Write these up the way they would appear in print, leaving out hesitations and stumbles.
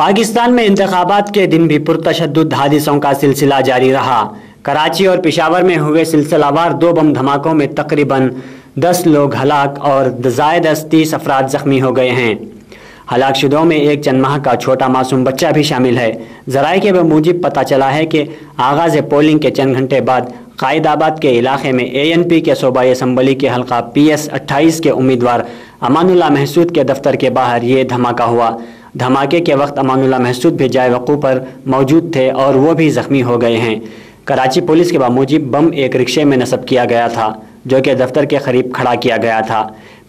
पाकिस्तान में इंतखाबात के दिन भी पुरतशद्दुद हादिसों का सिलसिला जारी रहा। कराची और पेशावर में हुए सिलसिलावार 2 बम धमाकों में तकरीबन 10 लोग हलाक और ज़ायद 30 अफराद ज़ख्मी हो गए हैं। हलाकशुदों में एक चंद माह का छोटा मासूम बच्चा भी शामिल है। ज़राए के मुजीब पता चला है कि आगाज़ पोलिंग के चंद घंटे बाद कायदाबाद के इलाके में ANP के सूबाई असम्बली के हल्का PS 28 के उम्मीदवार अमानुल्लाह महसूद के दफ्तर के बाहर ये धमाका हुआ। धमाके के वक्त अमानुल्लाह महसूद भी जाए वक़ू पर मौजूद थे और वो भी ज़ख्मी हो गए हैं। कराची पुलिस के मुजीब बम एक रिक्शे में नस्ब किया गया था जो कि दफ्तर के करीब खड़ा किया गया था।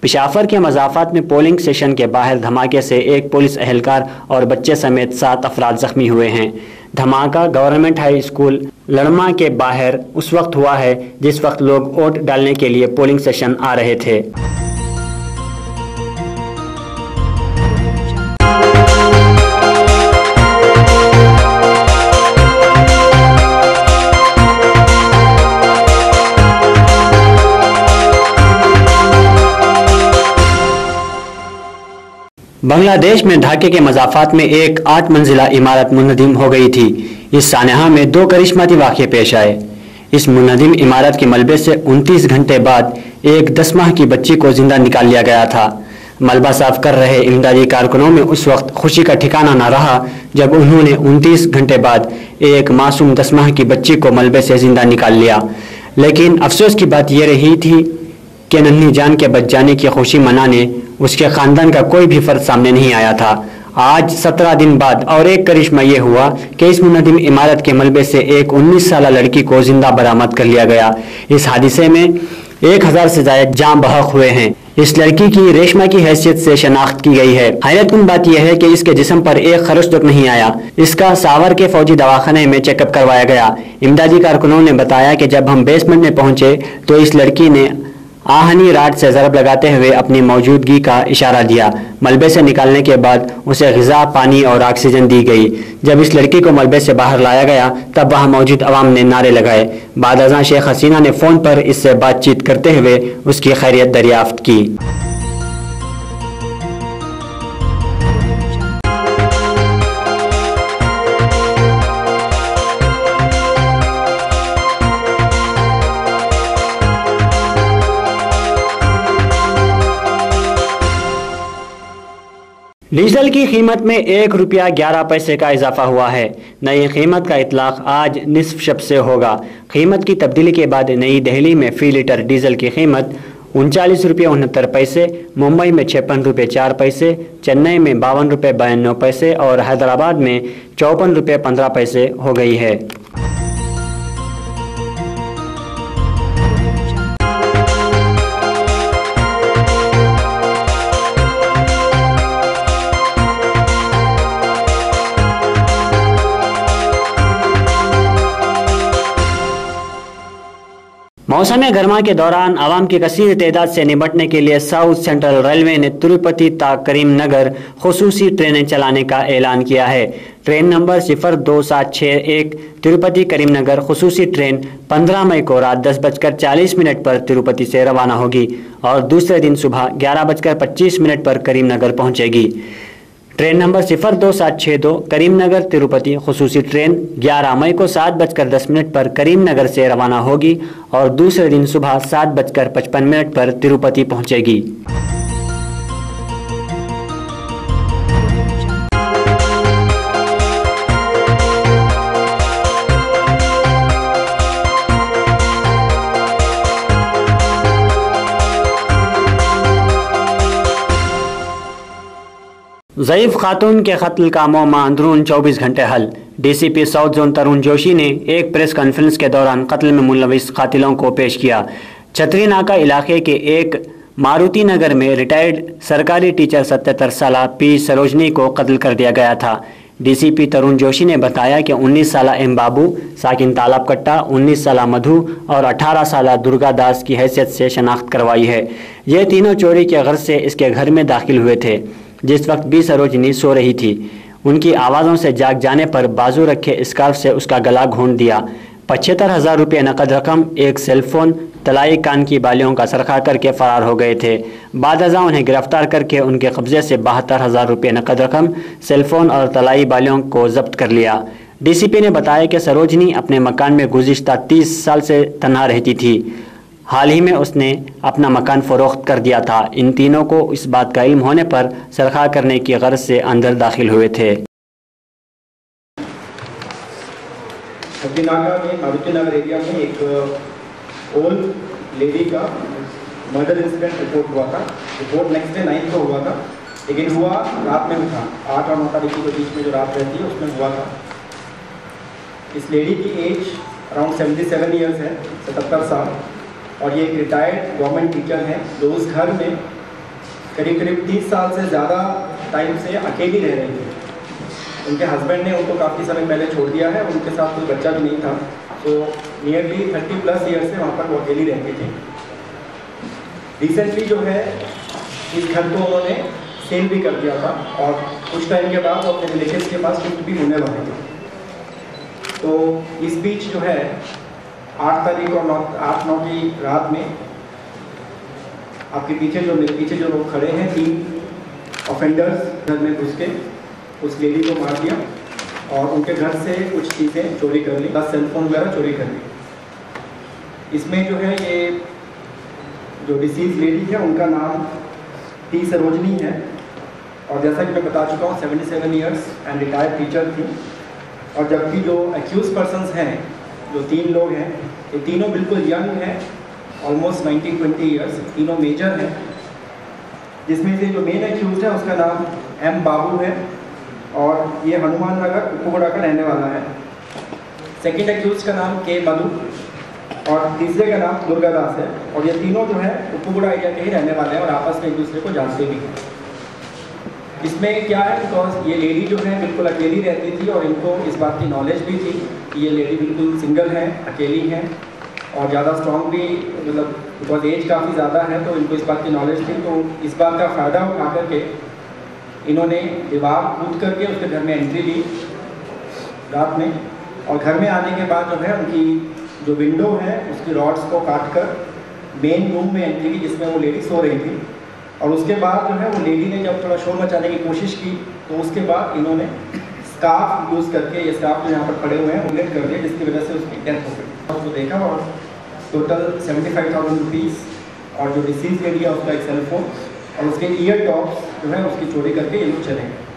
पेशावर के मज़ाफ़ात में पोलिंग स्टेशन के बाहर धमाके से एक पुलिस एहलकार और बच्चे समेत 7 अफराद ज़ख्मी हुए हैं। धमाका गवर्नमेंट हाई स्कूल लड़मा के बाहर उस वक्त हुआ है जिस वक्त लोग वोट डालने के लिए पोलिंग स्टेशन आ रहे थे। बांग्लादेश में ढाके के मज़ाफ़ात में एक 8 मंजिला इमारत मुनहदिम हो गई थी। इस सानहा में 2 करिश्माती वाक़े पेश आए। इस मुनहदिम इमारत के मलबे से 29 घंटे बाद एक 10 माह की बच्ची को जिंदा निकाल लिया गया था। मलबा साफ कर रहे इमदादी कारकुनों में उस वक्त खुशी का ठिकाना न रहा जब उन्होंने 29 घंटे बाद एक मासूम 10 माह की बच्ची को मलबे से जिंदा निकाल लिया। लेकिन अफसोस की बात यह रही थी कि नन्ही जान के बच जाने की खुशी मनाने उसके ख़ानदान का कोई भी फ़र्द सामने नहीं आया था। आज 17 दिन बाद और एक करिश्मा ये हुआ कि इस मुनहदिम इमारत के मलबे से एक 19 साला लड़की को जिंदा बरामद कर लिया गया। इस हादिसे में 1000 से ज़ायद जाँ बहक हुए हैं। इस लड़की की रेशमा की हैसियत से शनाख्त की गई है। हैरतकुन बात यह है कि इसके जिस्म पर एक खरोच तक नहीं आया। इसका सावर के फौजी दवाखाने में चेकअप करवाया गया। इमदादी कारकुनों ने बताया कि जब हम बेसमेंट में पहुंचे तो इस लड़की ने आहनी राड से ज़रब लगाते हुए अपनी मौजूदगी का इशारा दिया। मलबे से निकालने के बाद उसे ग़िज़ा, पानी और ऑक्सीजन दी गई। जब इस लड़की को मलबे से बाहर लाया गया तब वहां मौजूद अवाम ने नारे लगाए। बाद अज़ां शेख हसीना ने फ़ोन पर इससे बातचीत करते हुए उसकी खैरियत दरियाफ्त की। डीजल की कीमत में 1 रुपया 11 पैसे का इजाफा हुआ है। नई कीमत का इतलाक आज निस्फ शब से होगा। कीमत की तब्दीली के बाद नई दिल्ली में फ़ी लीटर डीजल की कीमत 39 रुपये 69 पैसे, मुंबई में 56 रुपये 4 पैसे, चेन्नई में 52 रुपये 92 पैसे और हैदराबाद में 54 रुपये 15 पैसे हो गई है। मौसम गर्मा के दौरान आवाम की कसीर तादाद से निपटने के लिए साउथ सेंट्रल रेलवे ने तिरुपति ता करीम नगर खुसूसी ट्रेनें चलाने का ऐलान किया है। ट्रेन नंबर 02761 तिरुपति करीम नगर खुसूसी ट्रेन 15 मई को रात 10:40 पर तिरुपति से रवाना होगी और दूसरे दिन सुबह 11:25 पर करीम नगर पहुंचेगी। ट्रेन नंबर 02762 करीमनगर तिरुपति खुसूसी ट्रेन 11 मई को 7:10 पर करीमनगर से रवाना होगी और दूसरे दिन सुबह 7:55 पर तिरुपति पहुंचेगी। ज़ईफ़ खातून के कत्ल का मामला अंदरून 24 घंटे हल। DCP साउथ जोन तरुण जोशी ने एक प्रेस कॉन्फ्रेंस के दौरान कत्ल में मुलविस कातिलों को पेश किया। छतरी नाका इलाके के एक मारुति नगर में रिटायर्ड सरकारी टीचर 77 साला P सरोजनी को कत्ल कर दिया गया था। DCP तरुण जोशी ने बताया कि 19 साला M बाबू साकिन तालाब कट्टा, 19 साला मधु और 18 साला दुर्गा दास की हैसियत से शनाख्त करवाई है। ये तीनों चोरी के गर्ज से इसके घर में दाखिल हुए थे जिस वक्त B सरोजनी सो रही थी। उनकी आवाज़ों से जाग जाने पर बाजू रखे स्कार्फ से उसका गला घोंट दिया। 75,000 रुपये नकद रकम, एक सेलफोन, तलाई कान की बालियों का सरखा करके फरार हो गए थे। बाद अज़ां उन्हें गिरफ्तार करके उनके कब्जे से 72,000 रुपये नकद रकम, सेलफोन और तलाई बालियों को जब्त कर लिया। डीसीपी ने बताया कि सरोजनी अपने मकान में गुज़िश्ता 30 साल से तन्हा रहती थी। हाल ही में उसने अपना मकान फरोख्त कर दिया था। इन तीनों को इस बात का इल्म होने पर सरखा करने की गर्ज से अंदर दाखिल हुए थे। हब्बीनागा में मारुति नगर एरिया में एक ओल्ड लेडी का मर्डर इंसिडेंट रिपोर्ट हुआ था। रिपोर्ट नेक्स्ट डे 9 को हुआ था, लेकिन हुआ रात में हुआ 8 और 9 तारीख के बीच में जो रात रहती है उसमें हुआ था। इस लेडी की एज अराउंड 77 ईयर्स है, 77 साल, और ये एक रिटायर्ड गवर्नमेंट टीचर है जो उस घर में करीब 30 साल से ज़्यादा टाइम से अकेली रह रही थी। उनके हस्बैंड ने उनको काफ़ी समय पहले छोड़ दिया है, उनके साथ कोई बच्चा भी नहीं था, तो नियरली 30+ ईयर्स से वहाँ पर वो अकेली रहती थी। रिसेंटली जो है इस घर को उन्होंने सेल भी कर दिया था और कुछ टाइम के बाद वो अपने रिलेटिव्स के पास शिफ्ट भी होने वाले थे। तो इस बीच जो है 8 तारीख और 8-9 की रात में आपके पीछे जो लोग खड़े हैं, 3 ऑफेंडर्स घर में घुस के उस लेडी को मार दिया और उनके घर से कुछ चीज़ें चोरी कर ली, 10 सेलफोन वगैरह चोरी कर ली। इसमें जो है ये जो डिसीज लेडी है उनका नाम टी सरोजनी है और जैसा कि मैं बता चुका हूँ 77 ईयर्स एंड रिटायर्ड टीचर थी। और जबकि जो एक्यूज पर्सनस हैं, जो 3 लोग हैं, ये तीनों बिल्कुल यंग हैं, ऑलमोस्ट 19-20 ईयर्स, तीनों मेजर हैं। जिसमें से जो मेन एक्यूज है उसका नाम एम बाबू है और ये हनुमान नगर उपगुड़ा का रहने वाला है। सेकंड एक्यूज का नाम के मधु और तीसरे का नाम दुर्गादास है और ये तीनों जो है उपगुड़ा एरिया के ही रहने वाले हैं और आपस में एक दूसरे को जानते भी हैं। इसमें क्या है, बिकॉज ये लेडी जो है बिल्कुल अकेली रहती थी और इनको इस बात की नॉलेज भी थी कि ये लेडी बिल्कुल सिंगल है, अकेली है और ज़्यादा स्ट्रॉन्ग भी, मतलब बिकॉज एज काफ़ी ज़्यादा है तो इनको इस बात की नॉलेज थी। तो इस बात का फ़ायदा उठा करके इन्होंने दीवार कूद करके उसके घर में एंट्री ली रात में, और घर में आने के बाद जो है उनकी जो विंडो है उसकी रॉड्स को काट कर मेन रूम में एंट्री की जिसमें वो लेडी सो रही थी। और उसके बाद जो है वो लेडी ने जब थोड़ा शोर मचाने की कोशिश की तो उसके बाद इन्होंने स्कार्फ यूज़ करके, ये स्कार्फ जो यहाँ पर पड़े हुए हैं वो लेट कर दिए, जिसकी वजह से उसकी डेथ हो गई। उसको देखा और टोटल 75,000 रुपीज़ और जो डिसीज लेडी है उसका एक सेलफोन और उसके ईयर टॉप्स जो है उसकी चोरी करके ये लोग चले गए।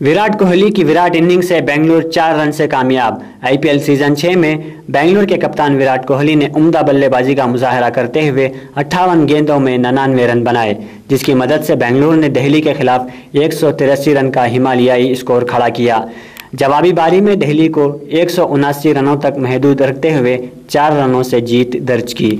विराट कोहली की विराट इनिंग से बेंगलुरु 4 रन से कामयाब। आईपीएल सीजन 6 में बेंगलुरु के कप्तान विराट कोहली ने उम्दा बल्लेबाजी का मुजाहरा करते हुए 58 गेंदों में 99 रन बनाए, जिसकी मदद से बेंगलुरु ने दिल्ली के खिलाफ 183 रन का हिमालयाई स्कोर खड़ा किया। जवाबी पारी में दिल्ली को 179 रनों तक महदूद रखते हुए 4 रनों से जीत दर्ज की।